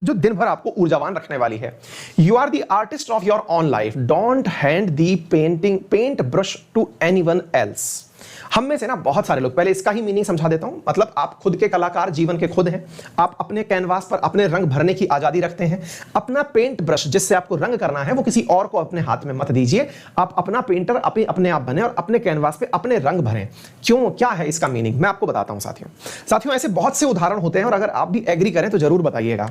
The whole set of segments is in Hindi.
जो दिन भर आपको ऊर्जावान रखने वाली है। You are the artist of your own life, don't hand the paint brush to anyone else. हम में से ना बहुत सारे लोग, पहले इसका ही मीनिंग समझा देता हूं, मतलब आप खुद के कलाकार, जीवन के खुद हैं। आप अपने कैनवास पर अपने रंग भरने की आजादी रखते हैं। अपना पेंट ब्रश जिससे आपको रंग करना है वो किसी और को अपने हाथ में मत दीजिए। आप अपना पेंटर अपने आप बने और अपने कैनवास पे अपने रंग भरें। क्यों, क्या है इसका मीनिंग, मैं आपको बताता हूं साथियों। ऐसे बहुत से उदाहरण होते हैं और अगर आप भी एग्री करें तो जरूर बताइएगा।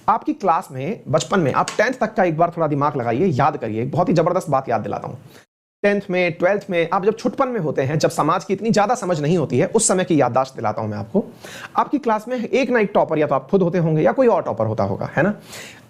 आपकी क्लास में बचपन में आप 10th तक का एक बार थोड़ा दिमाग लगाइए, याद करिए। बहुत ही जबरदस्त बात याद दिलाता हूं। 10th में, 12th में आप जब छुटपन में होते हैं, जब समाज की इतनी ज्यादा समझ नहीं होती है, उस समय की याददाश्त दिलाता हूं मैं आपको। आपकी क्लास में एक ना एक टॉपर, या तो आप खुद होते होंगे या कोई और टॉपर होता होगा, है ना।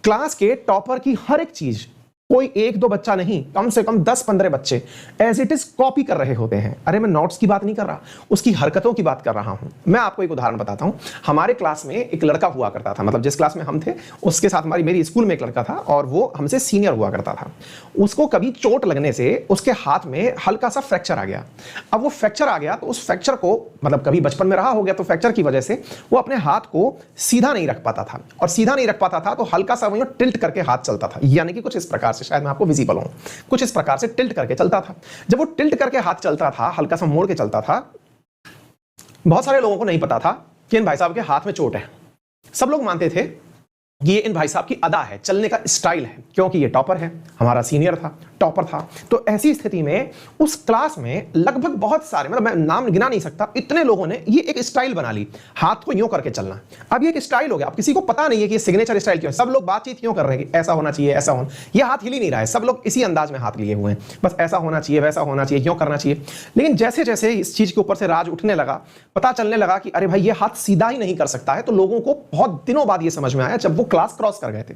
क्लास के टॉपर की हर एक चीज कोई एक दो बच्चा नहीं, कम से कम 10-15 बच्चे एज इट इज कॉपी कर रहे होते हैं। अरे मैं नोट्स की बात नहीं कर रहा, उसकी हरकतों की बात कर रहा हूं। मैं आपको एक उदाहरण बताता हूं। हमारे क्लास में एक लड़का हुआ करता था, मतलब जिस क्लास में हम थे उसके साथ मेरी स्कूल में एक लड़का था और वो हमसे सीनियर हुआ करता था। उसको कभी चोट लगने से उसके हाथ में हल्का सा फ्रैक्चर आ गया। अब वो फ्रैक्चर आ गया तो उस फ्रैक्चर को, मतलब कभी बचपन में रहा हो गया, तो फ्रैक्चर की वजह से वो अपने हाथ को सीधा नहीं रख पाता था, और सीधा नहीं रख पाता था तो हल्का सा वो टिल्ट करके हाथ चलता था। यानी कि कुछ इस प्रकार से, शायद मैं आपको विजिबल हूं, कुछ इस प्रकार से टिल्ट करके चलता था। जब वो टिल्ट करके हाथ चलता था, हल्का सा मोड़ के चलता था, बहुत सारे लोगों को नहीं पता था कि इन भाई साहब के हाथ में चोट है। सब लोग मानते थे कि ये इन भाई साहब की अदा है, चलने का स्टाइल है, क्योंकि ये टॉपर है, हमारा सीनियर था, टॉपर था। तो ऐसी स्थिति में उस क्लास में लगभग बहुत सारे, मतलब मैं नाम गिना नहीं सकता, इतने लोगों ने ये एक स्टाइल बना ली, हाथ को यूं करके चलना। अब ये एक स्टाइल हो गया। अब किसी को पता नहीं है कि ये सिग्नेचर स्टाइल क्यों है। सब लोग बातचीत क्यों कर रहे हैं कि ऐसा होना चाहिए, ऐसा होना, ये हाथ हिल ही नहीं रहा है, सब लोग इसी अंदाज में हाथ लिए हुए हैं, बस ऐसा होना चाहिए, वैसा होना चाहिए, क्यों करना चाहिए। लेकिन जैसे जैसे इस चीज के ऊपर से राज उठने लगा, पता चलने लगा कि अरे भाई ये हाथ सीधा ही नहीं कर सकता है, तो लोगों को बहुत दिनों बाद ये समझ में आया, जब वो क्लास क्रॉस कर गए थे।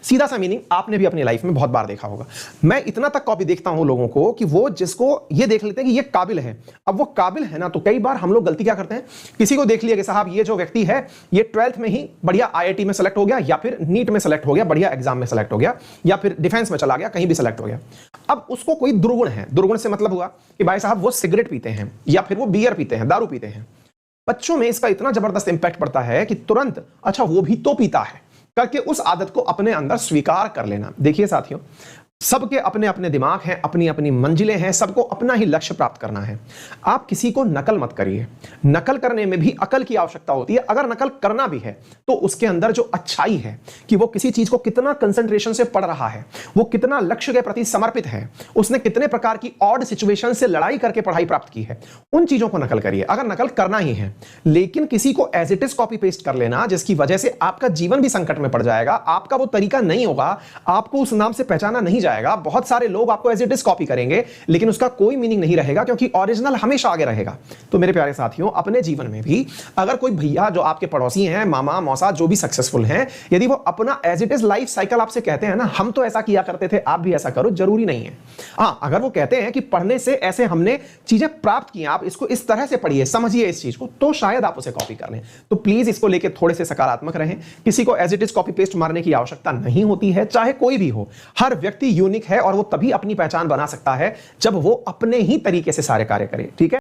सीधा सा मीनिंग आपने भी अपनी लाइफ में बहुत बार देखा होगा। मैं इतना तक कॉपी देखता हूं लोगों को कि वो जिसको ये देख लेते हैं कि ये काबिल है। अब वो काबिल है ना, तो कई बार हम लोग गलती क्या करते हैं, किसी को देख लिया कि साहब ये जो व्यक्ति है ये 12th में ही बढ़िया IIT में सेलेक्ट हो गया, या फिर नीट में सेलेक्ट हो गया, बढ़िया एग्जाम में सेलेक्ट हो गया, या फिर डिफेंस में चला गया, कहीं भी सेलेक्ट हो गया। अब उसको कोई दुर्गुण है, दुर्गुण से मतलब हुआ कि भाई साहब वो सिगरेट पीते हैं, या फिर वो बियर पीते हैं, दारू पीते हैं। बच्चों में इसका इतना जबरदस्त इंपैक्ट पड़ता है कि तुरंत अच्छा वो भी तो पीता है करके उस आदत को अपने अंदर स्वीकार कर लेना। देखिए साथियों, सबके अपने अपने दिमाग हैं, अपनी अपनी मंजिलें हैं, सबको अपना ही लक्ष्य प्राप्त करना है। आप किसी को नकल मत करिए। नकल करने में भी अकल की आवश्यकता होती है। अगर नकल करना भी है तो उसके अंदर जो अच्छाई है कि वो किसी चीज को कितना कंसंट्रेशन से पढ़ रहा है, वो कितना लक्ष्य के प्रति समर्पित है, उसने कितने प्रकार की ऑड सिचुएशन से लड़ाई करके पढ़ाई प्राप्त की है, उन चीजों को नकल करिए अगर नकल करना ही है। लेकिन किसी को as it is copy paste कर लेना, जिसकी वजह से आपका जीवन भी संकट में पड़ जाएगा, आपका वो तरीका नहीं होगा, आपको उस नाम से पहचाना नहीं जाएगा। बहुत सारे लोग आपको एज इट इज कॉपी करेंगे, लेकिन उसका कोई मीनिंग नहीं रहेगा, क्योंकि ओरिजिनल हमेशा आगे रहेगा। तो मेरे प्यारे साथियों, अपने जीवन में भी अगर कोई भैया जो आपके पड़ोसी हैं, मामा मौसा जो भी सक्सेसफुल हैं, यदि वो अपना as it is life cycle आपसे कहते हैं ना, हम तो ऐसा किया करते थे, आप भी ऐसा करो, जरूरी नहीं है। हां, अगर वो कहते हैं कि पढ़ने से ऐसे हमने चीजें प्राप्त की, आप इसको इस तरह से पढ़िए, समझिए इस चीज को, तो शायद आप उसे कॉपी कर लें। तो प्लीज इसको लेकर थोड़े से सकारात्मक रहें। किसी को as it is copy paste मारने की आवश्यकता नहीं होती है, चाहे कोई भी हो। हर व्यक्ति यूनिक है और वो तभी अपनी पहचान बना सकता है जब वो अपने ही तरीके से सारे कार्य करे। ठीक है।